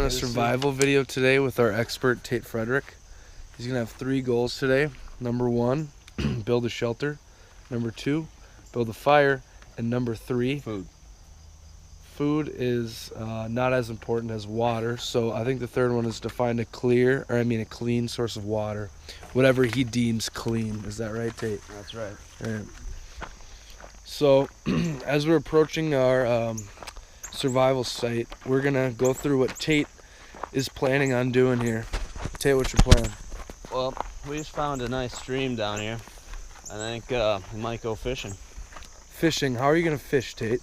a survival video today with our expert Tait Frederick. He's gonna have 3 goals today. Number 1, build a shelter. Number 2, build a fire. And number 3, food. Food is not as important as water. So I think the third one is to find a clean source of water, whatever he deems clean. Is that right, Tait? That's right. All right. So as we're approaching our survival site, we're gonna go through what Tait is planning on doing here. Tait, what's your plan? Well, we just found a nice stream down here. I think we might go fishing. Fishing? How are you gonna fish, Tait?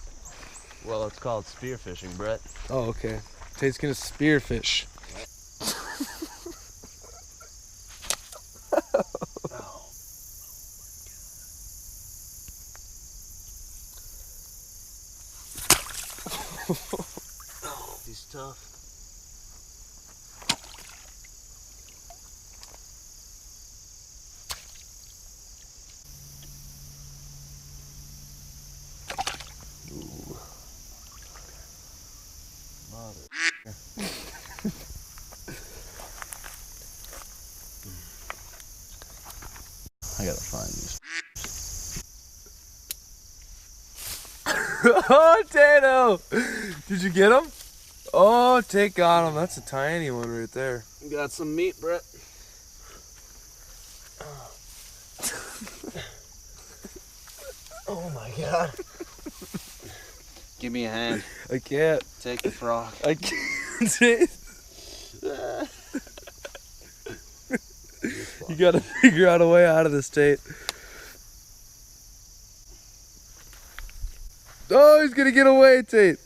Well, it's called spear fishing, Brett. Oh, okay. Tate's gonna spear fish. Oh, he's tough. Ooh. Mother. I gotta find these. Oh, Tato! Did you get him? Oh, Tait got him. That's a tiny one right there. We got some meat, Brett. Oh my God. Give me a hand. I can't. Take the frog. I can't. You gotta figure out a way out of this, Tait. Oh, he's gonna get away, Tait.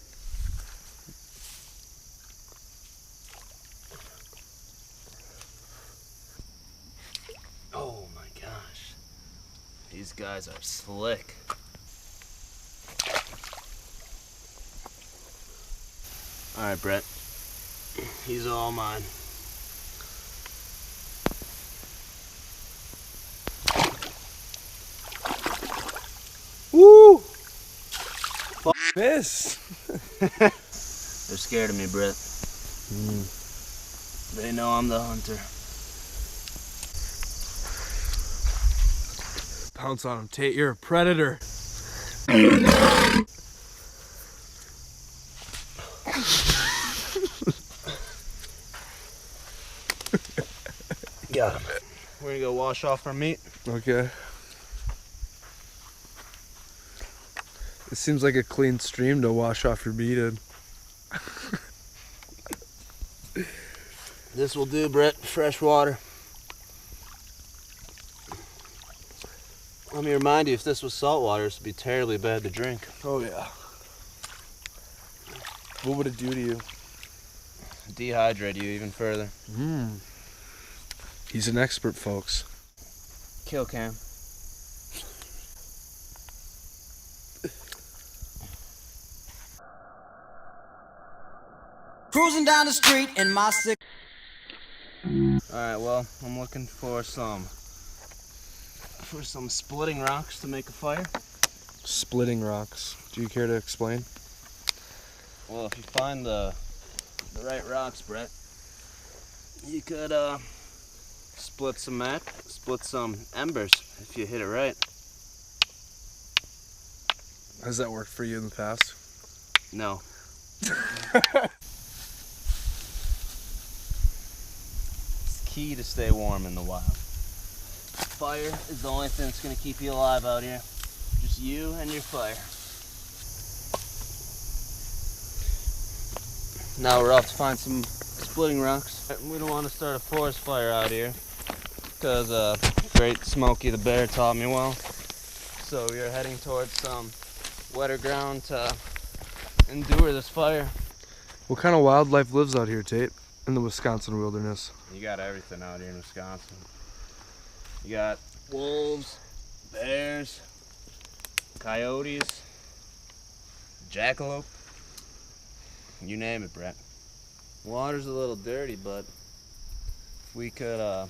Oh my gosh. These guys are slick. Alright, Brett. He's all mine. Woo! Miss. They're scared of me, Brett. They know I'm the hunter. Pounce on him, Tait. You're a predator. Got him. We're gonna go wash off our meat. Okay. It seems like a clean stream to wash off your meat in. This will do, Brett. Fresh water. Let me remind you, if this was salt water, this would be terribly bad to drink. Oh yeah. What would it do to you? Dehydrate you even further. He's an expert, folks. Kill cam. Cruising down the street in my sick. Alright, well, I'm looking for some splitting rocks to make a fire. Splitting rocks. Do you care to explain? Well, if you find the right rocks, Brett, you could split some embers if you hit it right. Has that worked for you in the past? No. It's key to stay warm in the wild. Fire is the only thing that's gonna keep you alive out here. Just you and your fire. Now we're off to find some splitting rocks. We don't want to start a forest fire out here because Great Smokey the Bear taught me well. So we are heading towards some wetter ground to endure this fire. What kind of wildlife lives out here, Tait, in the Wisconsin wilderness? You got everything out here in Wisconsin. You got wolves, bears, coyotes, jackalope. You name it, Brett. Water's a little dirty, but if we could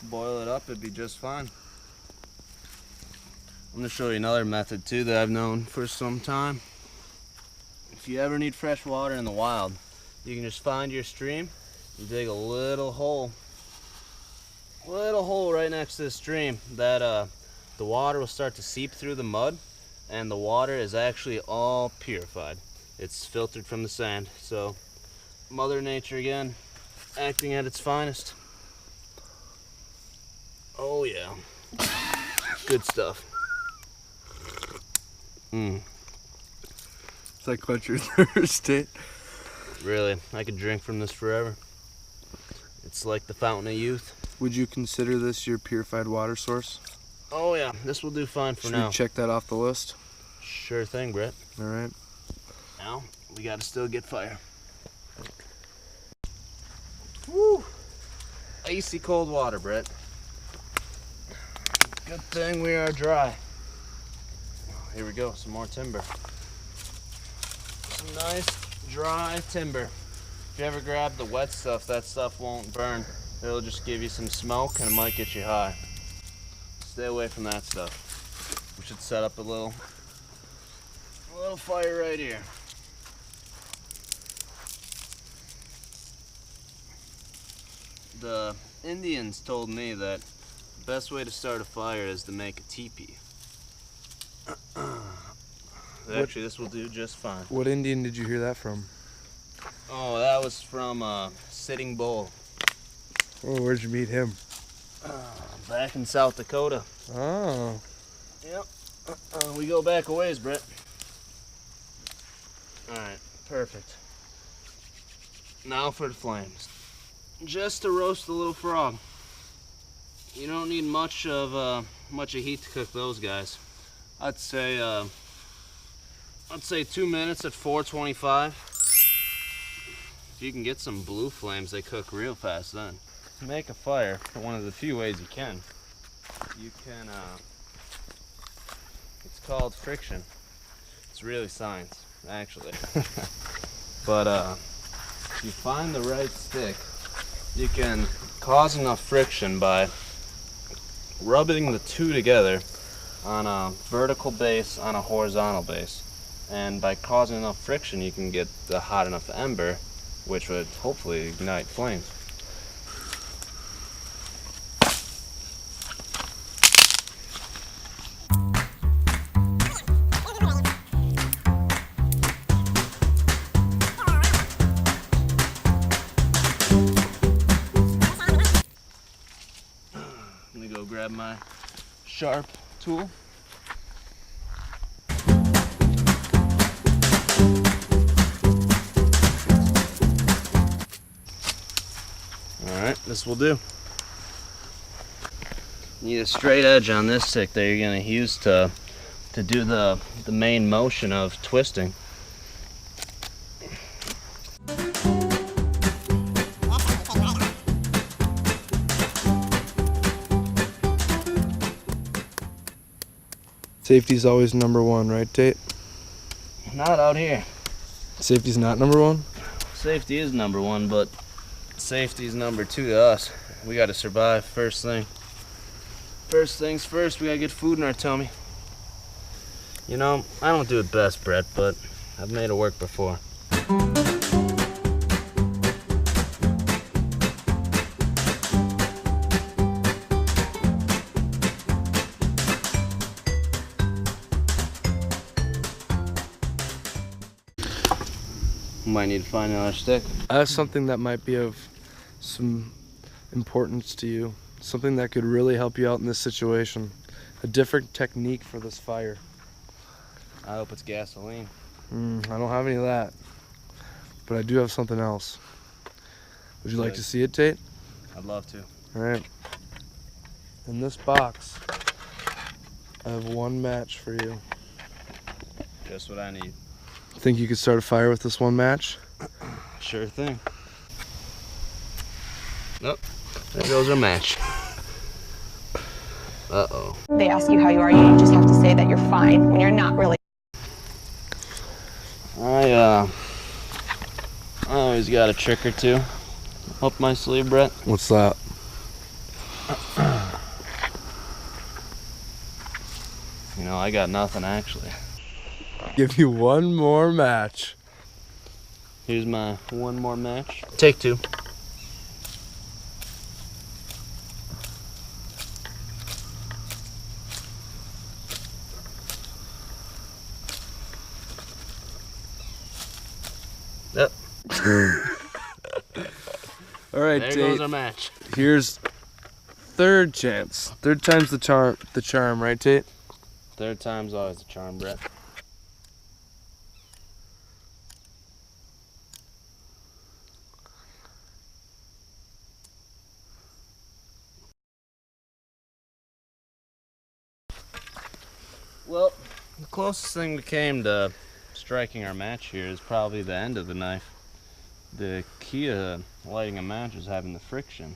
boil it up, it'd be just fine. I'm gonna show you another method too that I've known for some time. If you ever need fresh water in the wild, you can just find your stream and dig a little hole right next to the stream that the water will start to seep through the mud, and the water is actually all purified. It's filtered from the sand. So Mother Nature again, acting at its finest. Oh yeah, good stuff. It's like quench your thirst, Tait. Really, I could drink from this forever. It's like the fountain of youth. Would you consider this your purified water source? Oh yeah, this will do fine for Should now. we check that off the list? Sure thing, Brett. All right. Now, we gotta still get fire. Woo! Icy cold water, Brett. Good thing we are dry. Here we go, some more timber. Some nice dry timber. If you ever grab the wet stuff, that stuff won't burn. It'll just give you some smoke and it might get you high. Stay away from that stuff. We should set up a little fire right here. The Indians told me that the best way to start a fire is to make a teepee. Actually, this will do just fine. What Indian did you hear that from? Oh, that was from Sitting Bull. Oh, where'd you meet him? Back in South Dakota. Oh. Yep. We go back a ways, Brett. Alright, perfect. Now for the flames. Just to roast the little frog. You don't need much of heat to cook those guys. I'd say 2 minutes at 425. If you can get some blue flames, they cook real fast then. To make a fire, one of the few ways you can, it's called friction. It's really science, actually. But if you find the right stick, you can cause enough friction by rubbing the two together on a vertical base, on a horizontal base. And by causing enough friction, you can get the hot enough ember, which would hopefully ignite flames. I'm gonna go grab my sharp tool. Alright, this will do. Need a straight edge on this stick that you're gonna use to do the main motion of twisting. Safety's always number one, right, Tait? Not out here. Safety's not number one? Safety is number one, but safety is number two to us. We gotta survive first thing. First things first, we gotta get food in our tummy. You know, I don't do it best, Brett, but I've made it work before. Might need to find another stick. I have something that might be of some importance to you. Something that could really help you out in this situation. A different technique for this fire. I hope it's gasoline. I don't have any of that. But I do have something else. Would you like to see it, Tait? I'd love to. Alright. In this box, I have one match for you. Just what I need. Think you could start a fire with this one match? Sure thing. Nope. There goes our match. Uh-oh. They ask you how you are, you just have to say that you're fine when you're not really. I always got a trick or two up my sleeve, Brett. What's that? You know, I got nothing actually. Give you one more match. Here's my one more match. Take two. Yep. All right, There Tait. goes our match. Here's third chance. Third time's the charm, right, Tait? Third time's always a charm, Brett. Well, the closest thing we came to striking our match here is probably the end of the knife. The key to lighting a match is having the friction,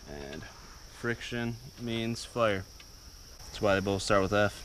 and friction means fire. That's why they both start with F.